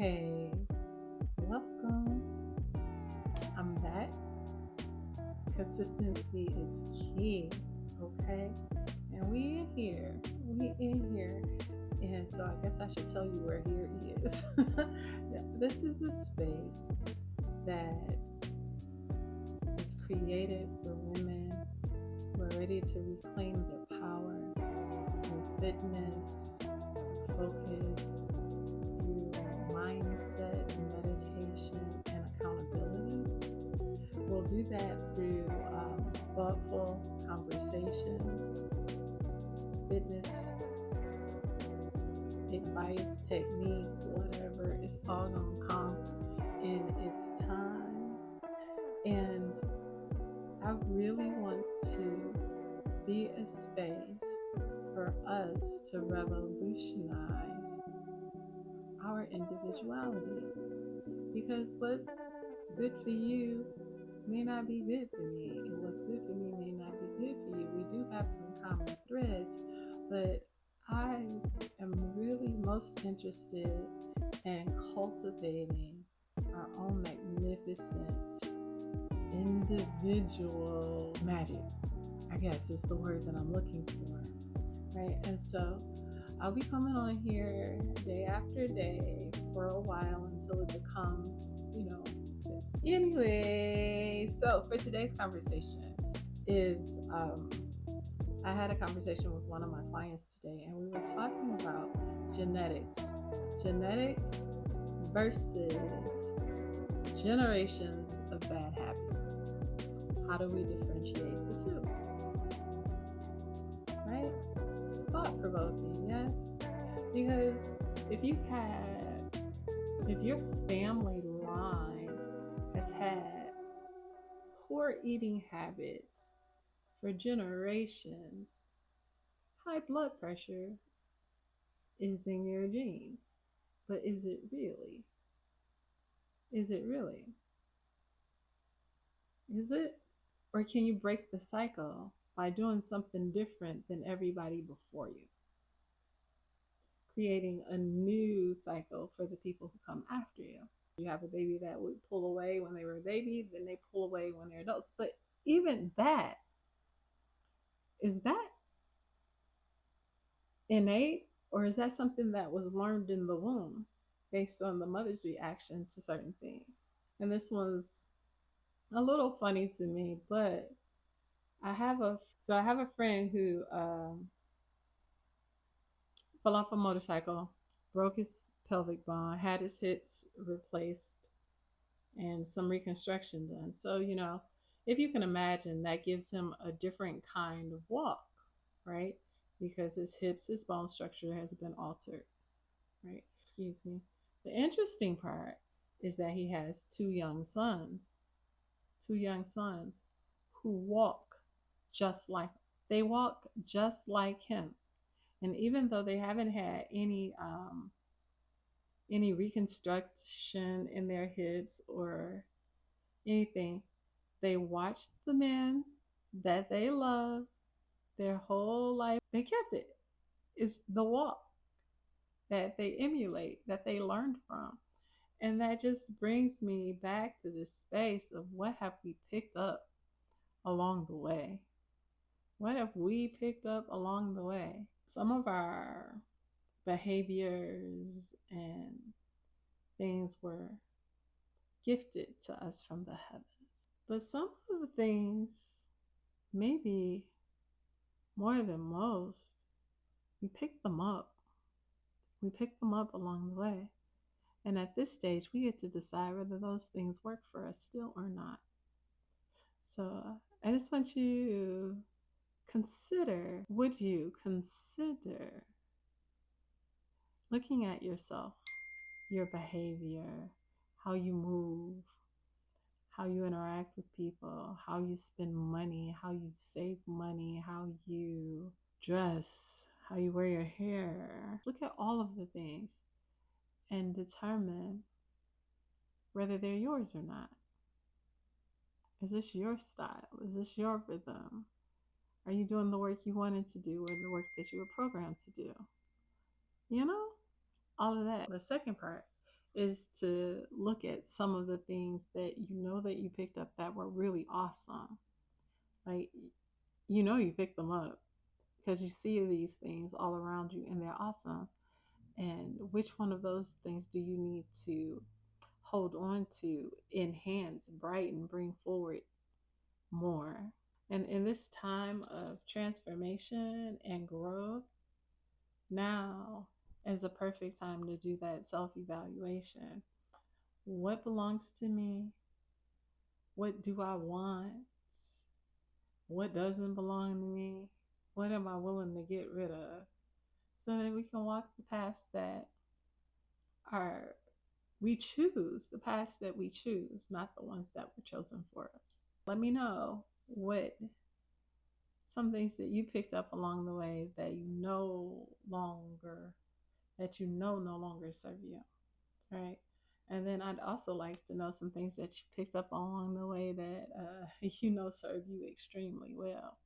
Hey, welcome. I'm back. Consistency is key, okay? And we in here. We in here. And so I guess I should tell you where here is. Yeah, this is a space that is created for women who are ready to reclaim their power through fitness, focus, through mindset, meditation, and accountability. We'll do that through thoughtful conversation, fitness, advice, technique, whatever. It's all going to come in its time. And I really want to be a space for us to revolutionize our individuality. Because what's good for you may not be good for me, and what's good for me may not be good for you. We do have some common threads, but I am really most interested in cultivating our own magnificent individual magic, I guess is the word that I'm looking for, right? And so I'll be coming on here day after day for a while until it becomes, Anyway, so for today's conversation is I had a conversation with one of my clients today, and we were talking about genetics versus generations of bad habits. How do we differentiate the two? Right? It's thought provoking, yes? Because if if your family line has had poor eating habits for generations, high blood pressure is in your genes. But is it really? Is it really? Is it? Or can you break the cycle by doing something different than everybody before you? Creating a new cycle for the people who come after you. You have a baby that would pull away when they were a baby, then they pull away when they're adults. But even that, is that innate, or is that something that was learned in the womb based on the mother's reaction to certain things? And this was a little funny to me, but I have a friend who fell off a motorcycle, broke his pelvic bone, had his hips replaced, and some reconstruction done. So, if you can imagine, that gives him a different kind of walk, right? Because his bone structure has been altered, right? Excuse me. The interesting part is that he has two young sons who walk just like they walk just like him. And even though they haven't had any reconstruction in their hips or anything, they watched the men that they love their whole life. They kept it. It's the walk that they emulate, that they learned from. And that just brings me back to this space of what have we picked up along the way? What have we picked up along the way? Some of our behaviors and things were gifted to us from the heavens. But some of the things, maybe more than most, we picked them up. We picked them up along the way. And at this stage, we get to decide whether those things work for us still or not. So I just want you to would you consider looking at yourself, your behavior, how you move, how you interact with people, how you spend money, how you save money, how you dress, how you wear your hair. Look at all of the things and determine whether they're yours or not. Is this your style? Is this your rhythm? Are you doing the work you wanted to do or the work that you were programmed to do? All of that. The second part is to look at some of the things that you know that you picked up that were really awesome. Like, you know, you picked them up because you see these things all around you and they're awesome. And which one of those things do you need to hold on to, enhance, brighten, bring forward more? And in this time of transformation and growth, now is a perfect time to do that self evaluation. What belongs to me? What do I want? What doesn't belong to me? What am I willing to get rid of? So that we can walk the paths that are we choose, the paths that we choose, not the ones that were chosen for us. Let me know what some things that you picked up along the way that you know no longer serve you, right? And then I'd also like to know some things that you picked up along the way that you know serve you extremely well.